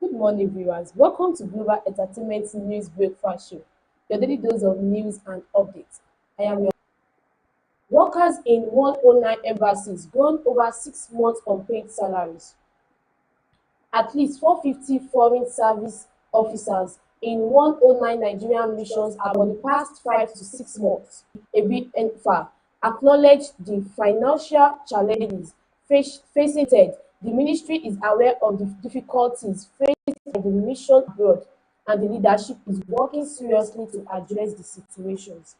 Good morning, viewers. Welcome to Global Entertainment News Breakfast Show, your daily dose of news and updates. I am your workers in 109 embassies gone over 6 months on paid salaries. At least 450 foreign service officers in 109 Nigerian missions for the past 5 to 6 months. ABNFA acknowledged the financial challenges facing TED. The ministry is aware of the difficulties faced by the mission abroad, and the leadership is working seriously to address the situations.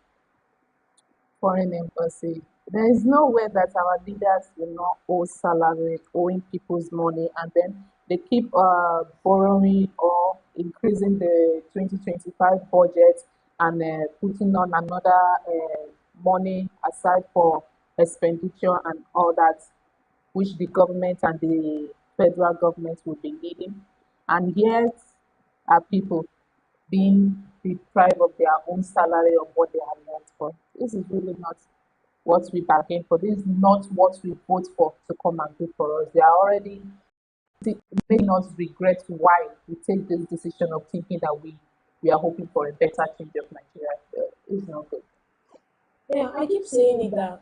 Foreign embassy. There is no way that our leaders will not owe salary, owing people's money, and then they keep borrowing or increasing the 2025 budget and putting on another money aside for expenditure and all that, which the government and the federal government will be needing. And yet, our people being deprived of their own salary of what they have worked for. This is really not what we bargained for. This is not what we vote for to come and do for us. They are already making us regret why we take this decision of thinking that we are hoping for a better change of Nigeria. It's not good. Yeah, I keep saying it that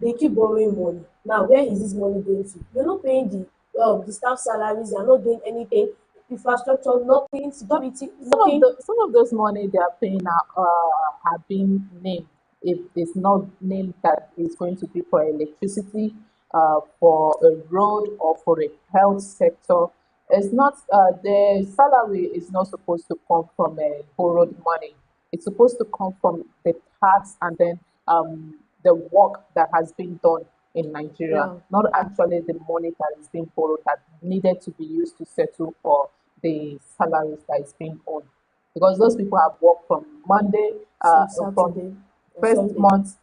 they keep borrowing money. Now, where is this money going to? You're not paying the staff salaries. You're not doing anything. Infrastructure, nothing. Security, nothing. Some of those money they are paying are being named. If it's not named that it's going to be for electricity, for a road, or for a health sector, it's not. The salary is not supposed to come from borrowed money. It's supposed to come from the tax and then the work that has been done in Nigeria, Yeah. not actually the money that is being borrowed that needed to be used to settle for the salaries that is being owed. Because those people have worked from Monday, So from Saturday or first Sunday. month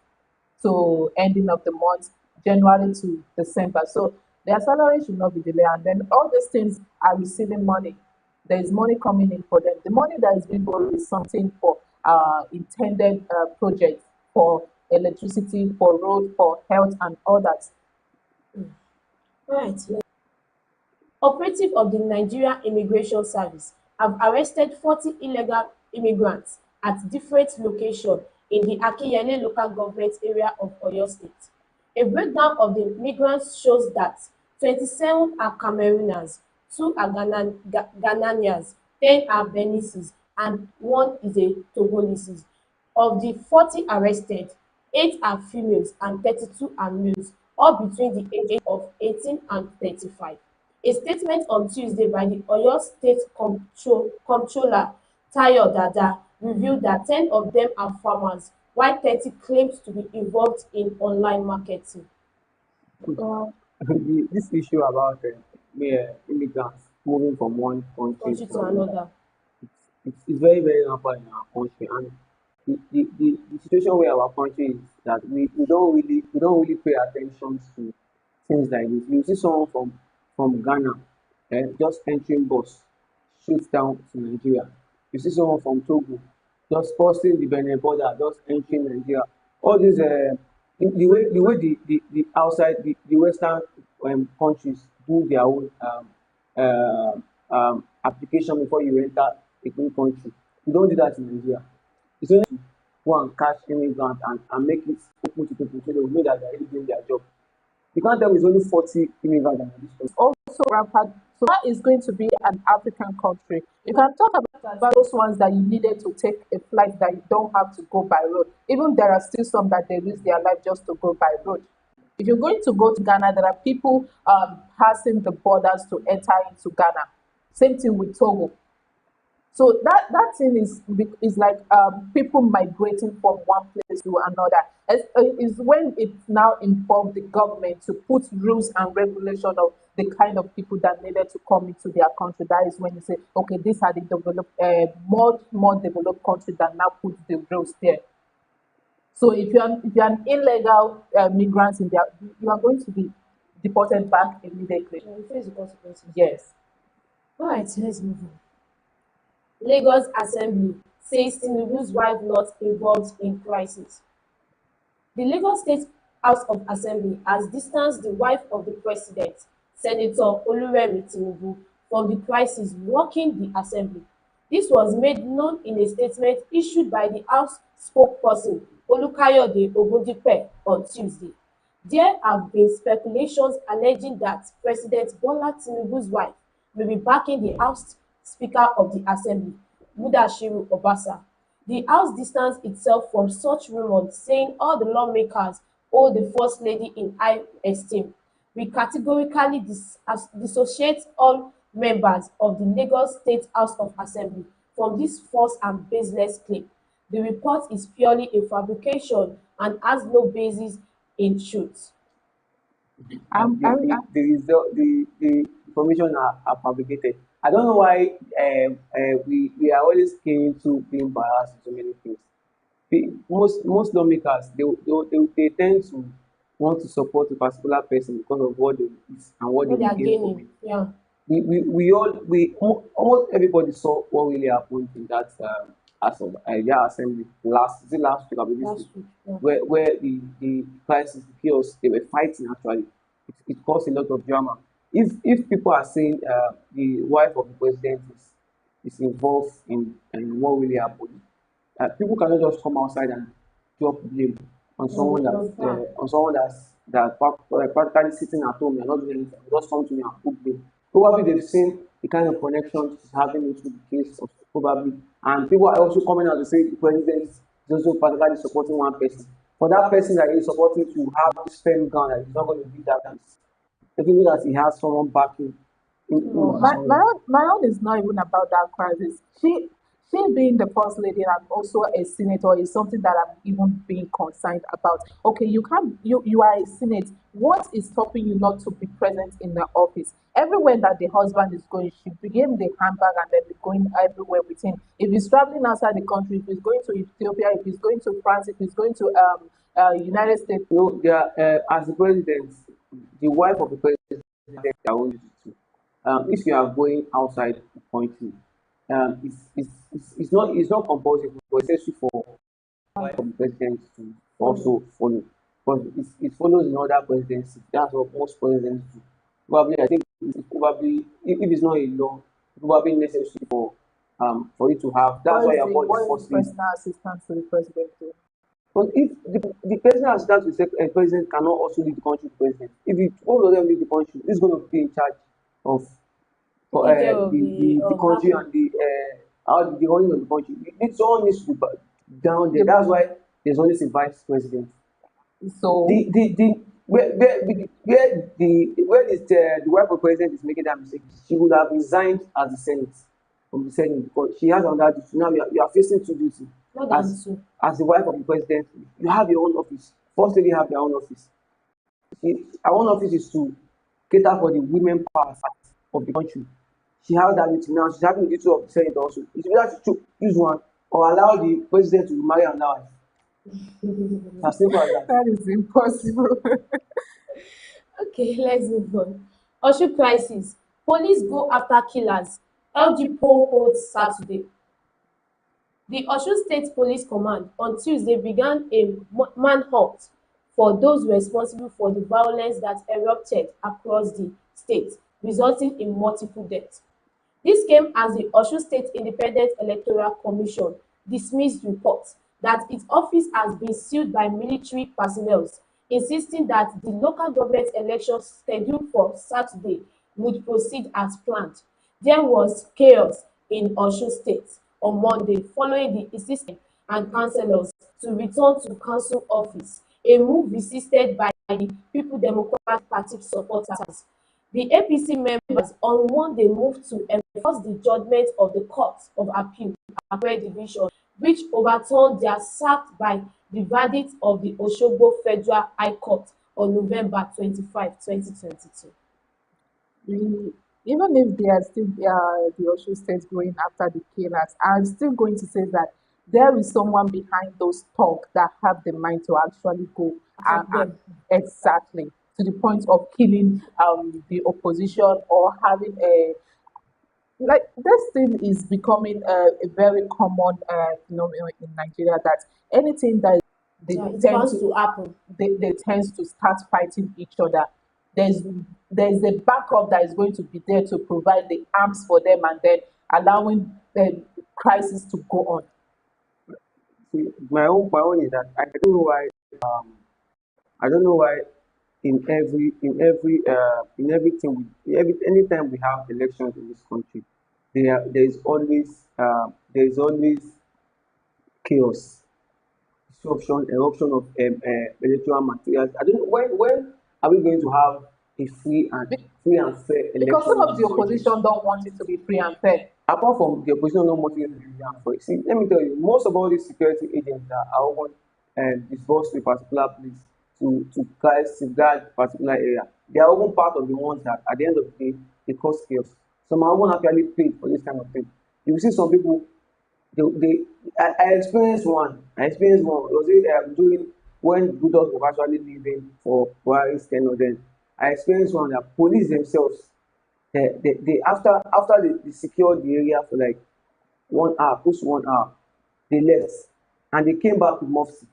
to ending of the month, January to December. So their salary should not be delayed. And then all these things are receiving money. There is money coming in for them. The money that is being borrowed is something for intended projects for electricity, for road, for health, and all that. Right. Operative of the Nigeria Immigration Service have arrested 40 illegal immigrants at different locations in the Akinyele local government area of Oyo State. A breakdown of the migrants shows that 27 are Camerooners, 2 are Ghanaians, 10 are Beninese, and 1 is a Togolese. Of the 40 arrested, 8 are females and 32 are males, all between the ages of 18 and 35. A statement on Tuesday by the Oyo State Comptroller Tayo Dada revealed that 10 of them are farmers, while 30 claimed to be involved in online marketing. This issue about immigrants moving from one country Country to to another, another. it's very, very rampant in our country. And the situation where our country is that we don't really pay attention to things like this. You see someone from Ghana just entering bus, straight down to Nigeria. You see someone from Togo just crossing the Benin border, just entering Nigeria. All these the way the outside the Western countries do their own application before you enter a new country. You don't do that in Nigeria. It's only to go and catch immigrant and make it open to people so they will know that they're really doing their job. You can't tell me it's only 40 immigrants in this country. Also rampant. So that is going to be an African country. You can talk about those ones that you needed to take a flight that you don't have to go by road. Even there are still some that they risk their life just to go by road. If you're going to go to Ghana, there are people passing the borders to enter into Ghana. Same thing with Togo. So that thing is like people migrating from one place to another. Is when it now involves the government to put rules and regulation of the kind of people that needed to come into their country. That is when you say, okay, these are the developed, more developed countries that now put the rules there. So if you're an illegal migrant in there, you are going to be deported back immediately. You face the consequences. Yes. All right, let's move on. Lagos Assembly says Tinubu's wife not involved in crisis. The Lagos State House of Assembly has distanced the wife of the president, Senator Oluremi Tinubu, from the crisis rocking the assembly. This was made known in a statement issued by the House spokesperson Olukayode Ogundipe on Tuesday. There have been speculations alleging that President Bola Tinubu's wife may be backing the House Speaker of the Assembly, Mudashiru Obasa. The House distanced itself from such rumours, saying all the lawmakers hold the First Lady in high esteem. We categorically dissociate all members of the Lagos State House of Assembly from this false and baseless claim. The report is purely a fabrication and has no basis in truth. Um, I, I, The information are fabricated. I don't know why we are always keen to being biased in so many things. Most lawmakers they tend to want to support a particular person because of what they is and what they What they will are gain from it. gaining, yeah, Almost everybody saw what really happened in that yeah, assembly last, is it last week or maybe this that's week, true. Yeah. where the crisis, the chaos, they were fighting actually. It caused a lot of drama. If people are saying the wife of the president is involved in what really happened, people cannot just come outside and drop blame on someone practically sitting at home and not doing anything. Just come to me and put blame. Probably they've seen the kind of connection she's having into the case of probably, and people are also coming out to say the president is also particularly supporting one person. For that person that he's supporting to have this firm ground that he's not going to be that case, even that he has someone backing in No, as my, well. my own my own is not even about that crisis. She being the first lady and also a senator is something that I'm even being concerned about. Okay, you can't you are a senate. What is stopping you not to be present in the office? Everywhere that the husband is going, she begin the handbag and then be going everywhere with him. If he's traveling outside the country, if he's going to Ethiopia, if he's going to France, if he's going to United States. You know, they are, as the president, the wife of the president, their own duty too. If you are going outside the country, it's not compulsory, but it's necessary for the president to also follow. Because it follows in other presidencies. That's what most presidents do. Probably, I think it's probably, if it's not a law, it's probably necessary for you to have. That's why you're called the What is the first lady. personal assistant to the president do? But if the president assistant to the president cannot also lead the country to president, if it, all of them lead the country, who's going to be in charge of Taking care of the the country happen. and the running of the country? Someone needs to be down there. The, That's why there's always a vice president. so The where is the wife of president is making that mistake, she would have resigned as the senate from the senate because she has another duty. Now you are facing two duties More than as two. the wife of the president. You have your own office. First lady have their own office. Her own office is to cater for the women part of the country. She has that duty now. She's having the duty of the senate also. It's either to choose one or allow the president to marry another wife. As simple as that. that is impossible. Okay, let's move on. Osun crisis. Police go after killers. LG poll holds Saturday. The Osun State Police Command on Tuesday began a manhunt for those responsible for the violence that erupted across the state, resulting in multiple deaths. This came as the Osun State Independent Electoral Commission dismissed reports that its office has been sealed by military personnel, insisting that the local government elections scheduled for Saturday would proceed as planned. There was chaos in Osun State on Monday following the insistence and councillors to return to council office, a move resisted by the People Democratic Party supporters. The APC members on Monday moved to enforce the judgment of the Court of Appeal Akure Division, which overturned their sack by the verdict of the Osogbo Federal High Court on November 25, 2022. Even if they are still the Osho State going after the killers, I'm still going to say that there is someone behind those talk that have the mind to actually go Attack them. exactly to the point of killing the opposition or having a like this thing is becoming a very common phenomenon in Nigeria that anything that they Yeah, it's tend bound to to happen. they tend to start fighting each other. there's there's a backup that is going to be there to provide the arms for them, and then allowing the crisis to go on. See, my own is that I don't know why I don't know why in everything anytime we have elections in this country, there is always chaos, disruption, eruption of electoral materials. I don't know when are we going to have a free and fair Because election some in of this the country? opposition don't want it to be free and fair. Apart from the opposition not wanting to be and for it. See, let me tell you, most of all these security agents that are often disbursed to a particular place to guide safeguard particular area, they are often part of the ones that at the end of the day they cause chaos. Some are often actually paid for this kind of thing. You will see some people they I experienced one. I experienced one. It was during when Buddha was actually leaving for Buhari's tenure then. I experienced one that police themselves they after they secured the area for like 1 hour, close to 1 hour, they left and they came back with mufti.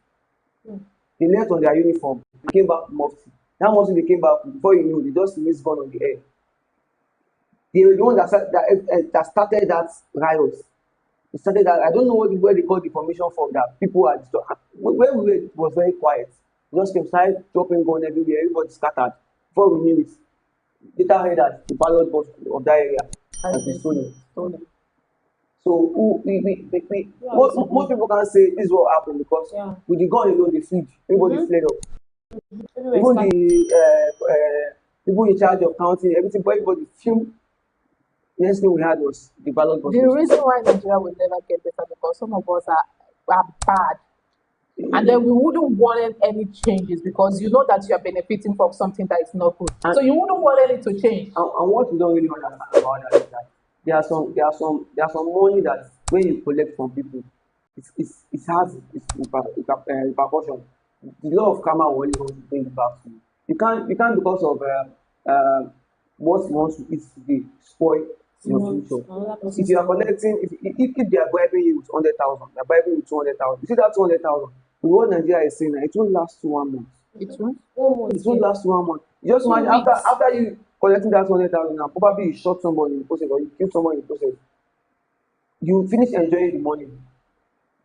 They left on their uniform, they came back with mufti. That mufti they came back with, before you know, they just released gun on the air. They were the one that started that riot. They started that. I don't know where they got the information from that people are where we were. It was very quiet. We just came, started dropping gun everywhere. Everybody scattered. Before we knew it, later heard that the ballot box of that area has been stolen. Stolen. So we Yeah, most people can say this is what happened because yeah. with the gun alone they fled. Everybody fled up. Everywhere Even scattered. the people in charge of counting everything, but everybody filmed. The next thing we had was the ballot box The was reason why Nigeria will never get better because some of us are bad. And then we wouldn't want any changes because you know that you are benefiting from something that is not good. and So you wouldn't want any to change. and what we don't really understand about that is that there are some money that when you collect from people, it has its repercussion. The law of karma will only want to bring it back to you. You can't because of what you want to eat today spoil your Someone, future. another If person's you are tomorrow. collecting, if they are bribing you with 100,000, they are bribing you with 200,000. You see that 200,000, with what Nigeria is saying, it won't last to 1 month. It won't. It Almost, won't yeah. last 1 month. You just imagine 2 weeks. after you collecting that 200,000 now, probably you shot somebody in the process or you kill someone in the process. You finish enjoying the money.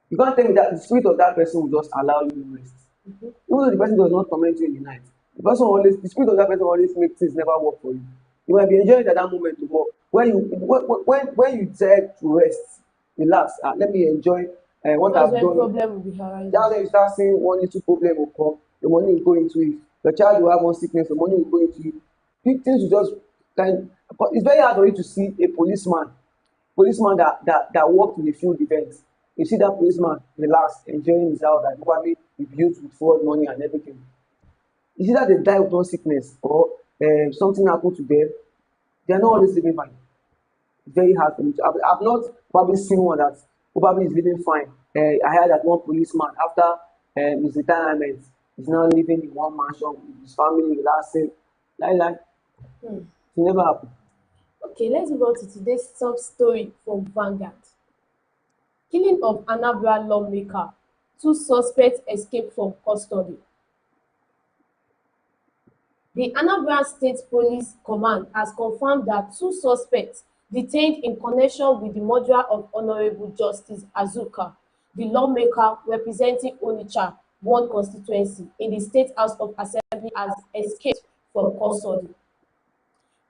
You can't tell me that the spirit of that person will just allow you to rest. Even though the person does not torment you in the night, the spirit of that person always makes things never work for you. You might be enjoying it at that moment to work. When you decide to rest, relax, let me enjoy what That's I've when done. problem will be arising. That's when you start seeing one little problem will come, the money will go into it. Your child will have one sickness, the money will go into it. Things will just kind. But it's very hard for you to see a policeman that worked in the field event. You see that policeman relaxed, enjoying his house, like probably he built with fraud money and everything. You see that they die of one sickness or something happened to them. They are not always living fine. It's very hard for me to. I've not probably seen one that probably is living fine. I heard that one policeman after his retirement is now living in one mansion with his family, relaxing. Like Hmm. it never happened. Okay, let's move on to today's top story from Vanguard. Killing of Anambra lawmaker. Two suspects escape from custody. The Anambra State Police Command has confirmed that two suspects detained in connection with the murder of Honorable Justice Azuka, the lawmaker representing Onitsha One constituency in the State House of Assembly, has escaped from custody.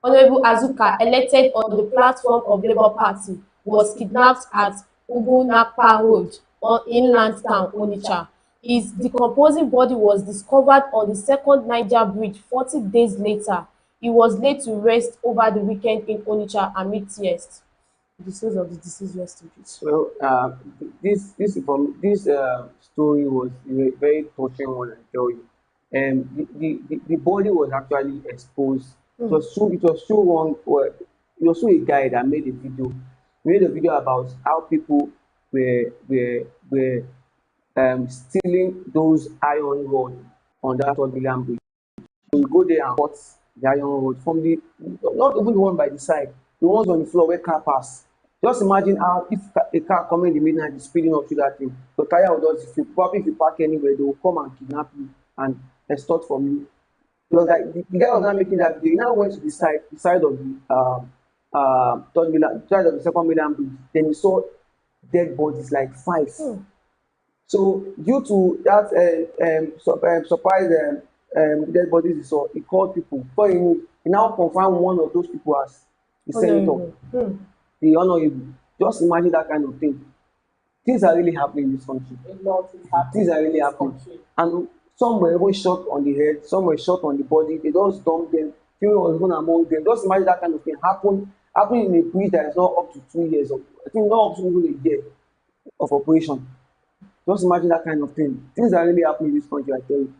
Honorable Azuka, elected on the platform of Labour Party, was kidnapped at Ugunapa Road inland town Onitsha. His decomposing body was discovered on the second Niger Bridge 40 days later. He was laid to rest over the weekend in Onitsha amid tears. The souls of the deceased rest in peace. Well, this story was a very touching one, I tell you. The body was actually exposed. It was so wrong. Well, it was so a guy that made a video. He made a video about how people were stealing those iron rods on that Tottenham Bridge. So you go there and cut the iron rod from the not even the one by the side, the ones on the floor where car pass. Just imagine how if a car coming in the midnight is speeding up to that thing, the tire will just deflate. Probably if you park anywhere, they will come and kidnap you and extort from you. It was like the guy was not making that video. He now went to the side of the third million, side of the second million bridge. Then he saw dead bodies like five. Hmm. So due to that surprise dead bodies he saw, he called people. Before he now confirmed one of those people as the senator, Honorable. Hmm. the honorable. Just imagine that kind of thing. Things are really happening in this country. A lot is happening Things are in really this happening. country. And some were even shot on the head, some were shot on the body. They just dumped them. Few was even among them. Just imagine that kind of thing happening in a bridge that is not up to 2 years of, I think not up to even a year of operation. Just imagine that kind of thing. Things are really happening in this country, I tell you.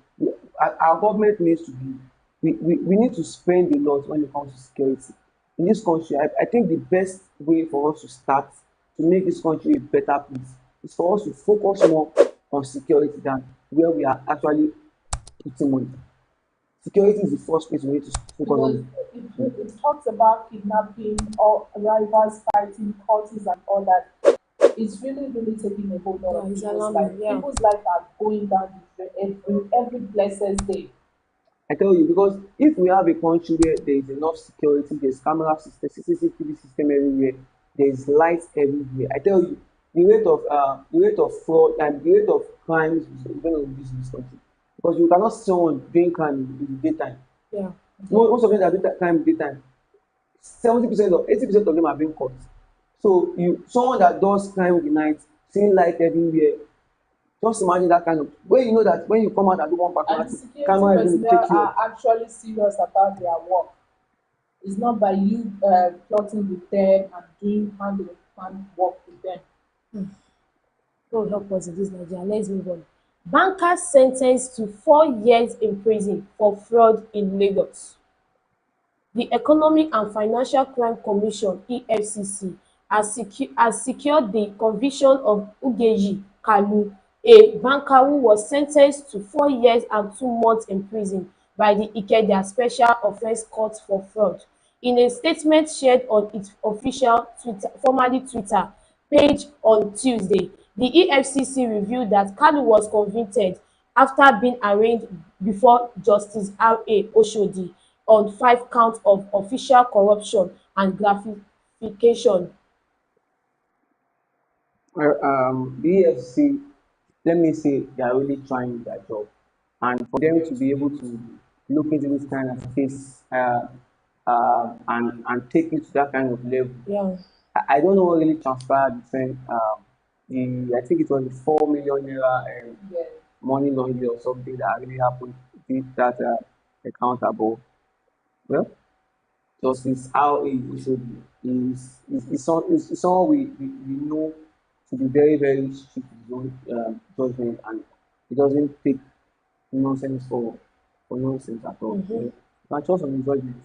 Our government needs to be, we need to spend a lot when it comes to security. In this country, I think the best way for us to start to make this country a better place is for us to focus more on security than where we are actually putting money. Security is the first place we need to focus Because on. it talks about kidnapping or rivals fighting, cultists and all that. It's really, really taking a whole lot Yeah, of it's people's life. alarming. Yeah. People's life are going down the drain every blessed day. I tell you, because if we have a country where there is enough security, there's camera system, CCTV system everywhere, there is light everywhere. I tell you, the rate of fraud and the rate of crimes is going to reduce in this country. Because you cannot see someone doing crime in the daytime. Yeah. Most of them that do that crime in the daytime, 70% or 80% of them are being caught. So you someone that does crime in the night, seeing light everywhere, just imagine that kind of when you know that when you come out and do one And particular the thing, security camera is going to personnel take you. are actually serious about their work. It's not by you plotting with them and doing hand work with them. God help us in this Nigeria. Let's move on. Banker sentenced to 4 years in prison for fraud in Lagos. The Economic and Financial Crime Commission (EFCC) has secured the conviction of Ugechi Kalu, a banker who was sentenced to 4 years and 2 months in prison by the Ikeja Special Offence Court for fraud. In a statement shared on its official formerly Twitter page on Tuesday, the EFCC revealed that Kalu was convicted after being arraigned before Justice R.A. Oshodi on 5 counts of official corruption and gratification. The EFCC, let me say, they are really trying their job, and for them to be able to look into this kind of case and take it to that kind of level, Yeah. I don't know what really transpired between the I think it was the 4 million naira Yes. money laundering or something that really happened with that accountable. Well, justice how it should be is someone we know to be very very strict with his own judgment, and he doesn't take nonsense for nonsense at all. You know, you can trust on his judgment.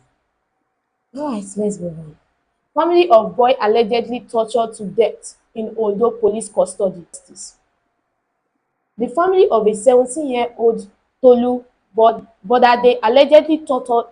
Alright, let's move on. Family of boy allegedly tortured to death in Ondo police custody. The family of a 17-year-old Tolu Bodade allegedly tortured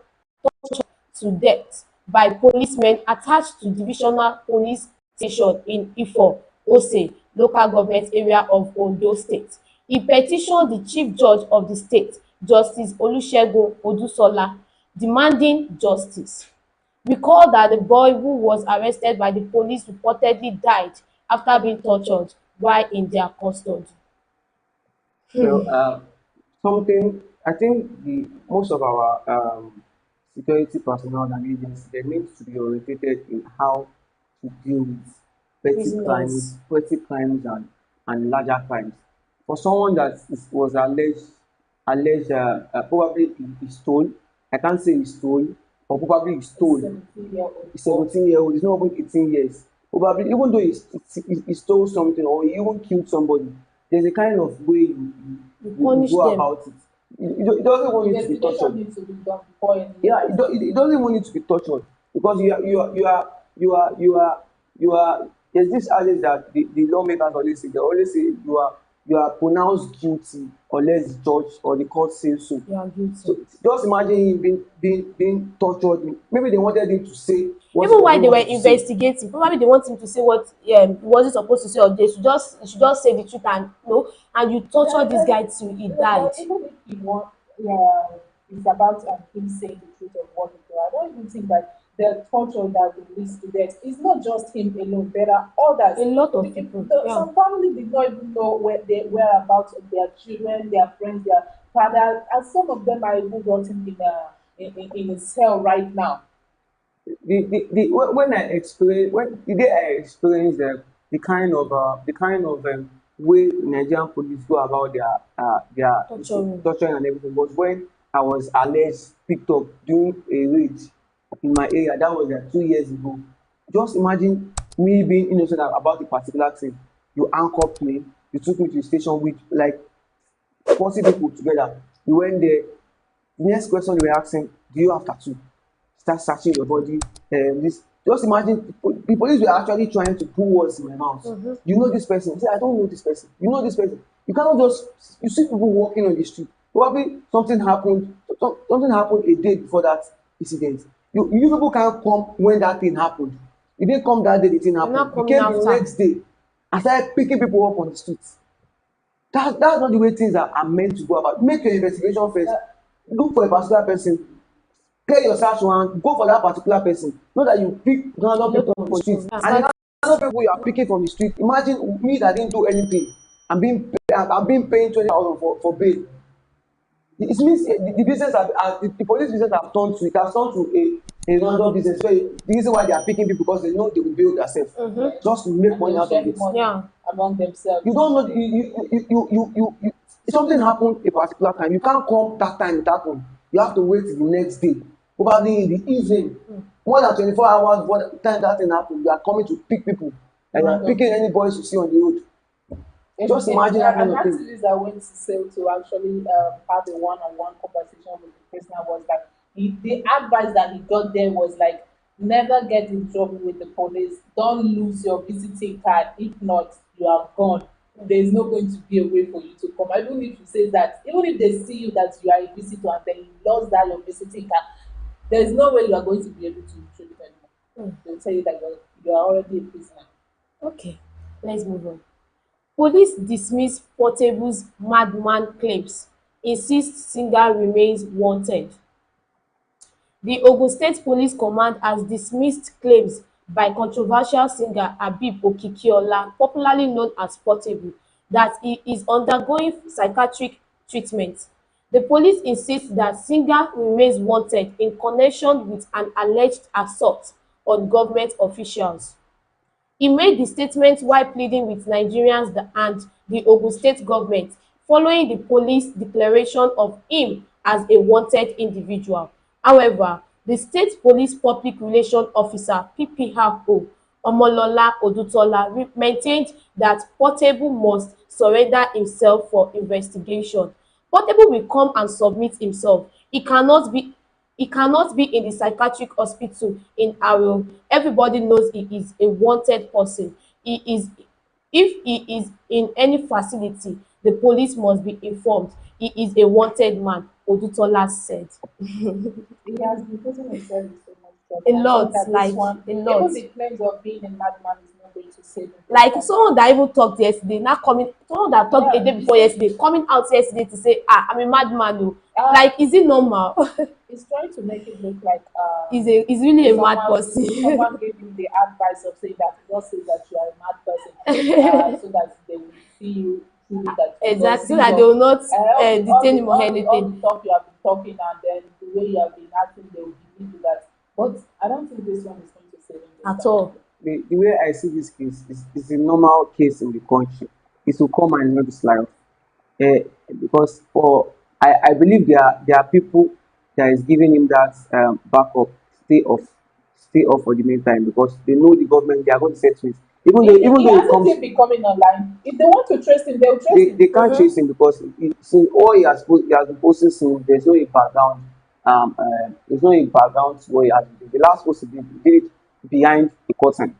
to death by policemen attached to Divisional Police Station in Ifo, Ose local government area of Ondo State. He petitioned the Chief Judge of the state, Justice Olusegun Odusola, demanding justice. Recall that the boy who was arrested by the police reportedly died after being tortured while in their custody. Well, something I think the most of our security personnel and agents they need to be orientated in how to deal with Prisoners. petty crimes and larger crimes. For someone that was alleged probably he stole, I can't say he stole, or probably he A stole. 17-year-old. 17-year-old, he's not even 18 years. Probably, even though he stole something or he even killed somebody, there's a kind of way You you punish go them. about it. It doesn't even need to be Investigation tortured. needs to be done before any Yeah, it doesn't even need to be tortured because you are there's this adage that the lawmakers always say. They always say you are pronounced guilty unless the judge or the court says so. You are So guilty. just imagine him being tortured. Maybe they wanted him to say what he Even while doesn't they were want to say. investigating, probably they want him to say what he wasn't supposed to say, or they should just say the truth, and and you torture this guy till he died. even if he want, yeah, it's about him saying the truth of what he did. I don't even think that the torture that will lead to death is not just him alone. There are others. A lot of people. Yeah. Some family did not even know where they whereabouts of their children, their friends, their father, and some of them are even rotting in a cell right now. When I explain when the day I experienced the kind of way Nigerian police go about their Torturing. torturing and everything was when I was alleged picked up doing a raid in my area. That was 2 years ago. Just imagine me being innocent about a particular thing. You handcuffed me, you took me to the station with like 40 people together. You went there. The next question they were asking, do you have tattoo? Start searching your body. This just imagine the police were actually trying to put words in my mouth. You know this person. You say, I don't know this person. You know this person. You cannot just you see people walking on the street. Probably something happened a day before that incident. You people can't come when that thing happened. You didn't come that day the thing You're happened. not You coming came the after. next day and started picking people up on the streets. That's not the way things are meant to go about. Make your investigation first. Look for a particular person. Clear your search warrant. Go for that particular person. Not that you pick A random lot people of on the street. people. Yeah. And the random people you are picking from the street. Imagine me that didn't do anything. I'm being paying 20,000 for bail. It means the business the police business have turned to it has turned to a random business where the reason why they are picking people because they know they will bail themselves just to make And money they'll out of share the it. money Yeah. among themselves. You don't know you something happened a particular time. You can't come that time it happened. You have to wait till the next day. Probably in the evening. More than 24 hours before the time that thing happened, you are coming to pick people. And you are Random. picking any boys you see on the road. Just imagine that kind An of thing. activist that went to sell to actually have a one-on-one conversation with the prisoner was like, the advice that he got there was like, never get in trouble with the police. Don't lose your visiting card. If not, you are gone. There's not going to be a way for you to come. Even if you say that, even if they see you that you are a visitor and then you lost that your visiting card, there's no way you are going to be able to retrieve it anymore. They'll tell you that you are already a prisoner. Okay. Let's move on. Police dismiss Portable's madman claims, insist singer remains wanted. The Ogun State Police Command has dismissed claims by controversial singer Habib Okikiola, popularly known as Portable, that he is undergoing psychiatric treatment. The police insist that singer remains wanted in connection with an alleged assault on government officials. He made the statement while pleading with Nigerians and the Ogun State government following the police declaration of him as a wanted individual. However, the state police public relations officer (PPRO) Omolola Odutola maintained that Portable must surrender himself for investigation. Portable will come and submit himself. He cannot be in the psychiatric hospital in Aro. Everybody knows he is a wanted person. He is If he is in any facility, the police must be informed. He is a wanted man, Odutola said. He has been putting himself in so much trouble. A I lot, think that this like one, a lot. even the claims of being a madman is not going to save him. Like someone that even talked yesterday, now coming, someone that talked a Yeah, day before yesterday, coming out yesterday to say, I'm a madman. Oh. uh, Like, is it normal? he's trying to make it look like He's really a mad person. someone gave him the advice of saying that just say that you are a mad person, so that they will see you truly that Exactly, so because that they will not all detain him or all anything the talk you have been talking and then the way you have been acting, they will believe you that. But I don't think this one is going to save him this at time. all. The way I see this case is a normal case in the country. Is to come and know this life. Because I believe there are people that is giving him that backup, stay off, stay off for the meantime because they know the government they are going to settle it. Even He though it hasn't comes, been becoming online. If they want to trace him, they'll trace him. they can't chase him because since all he has been posting since there's no a background there's no a background to what he has been doing. The last post he did it behind the curtain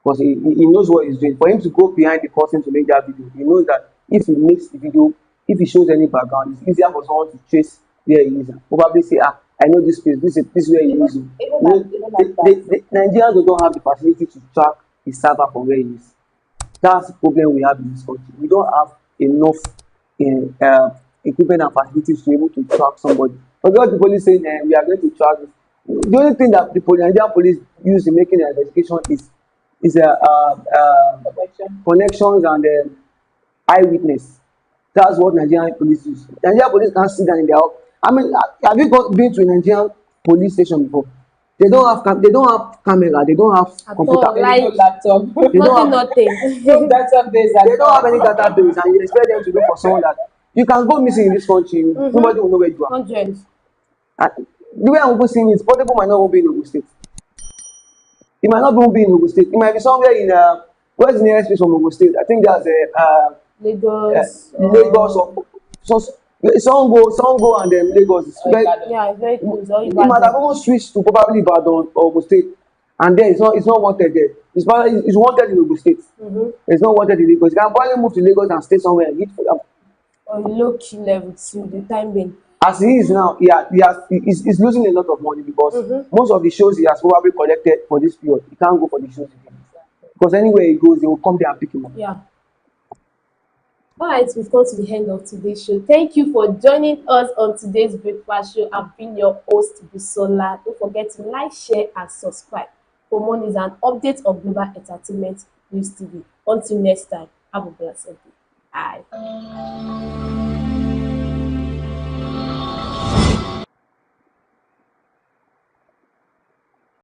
because he knows what he's doing. For him to go behind the curtain to make that video, he knows that if he makes the video, if he shows any background, it's easier for someone to trace where he is. Probably say, I know this place, this is where he is. You know, Even at that. Nigerians don't have the facility to track his server from where he is. That's the problem we have in this country. We don't have enough equipment and facilities to be able to track somebody. Forget the police saying we are going to track this. The only thing that the Nigerian police use in making their investigation is Protection. connections and eyewitness. That's what Nigerian police use. Nigerian police can't sit down in their I mean, have you been to a Nigerian police station before? They don't have camera, they don't have At computer, all, There is no like laptop. they don't nothing, have No nothing. database they at don't have all. any database, and you expect them to look for someone that you can go missing in this country, nobody will know where you are. 100. The way I'm even seeing it, Portable might not even be in Ogun State. It might not even be in Ogun State. It might be somewhere in where's the nearest place from Ogun State? I think that's Lagos. Lagos or so. Some go and then Lagos. It's Or very, Ibadan. Yeah, it's very close. Or it might have Ibadan. even switched to probably Ibadan or Ogun State, and then it's not wanted there. It's wanted in Ogun State. It's not wanted in Lagos. You can probably move to Lagos and stay somewhere and eat for them. On low key level too, the time being. As he is now, he's losing a lot of money because most of the shows he has probably collected for this period, he can't go for the shows again. Because anywhere he goes, they will come there and pick him up. Yeah. All right, we've come to the end of today's show. Thank you for joining us on today's breakfast show. I've been your host, Busola. Don't forget to like, share, and subscribe for more news and updates on Global Entertainment News TV. Until next time, have a blessed day. Bye.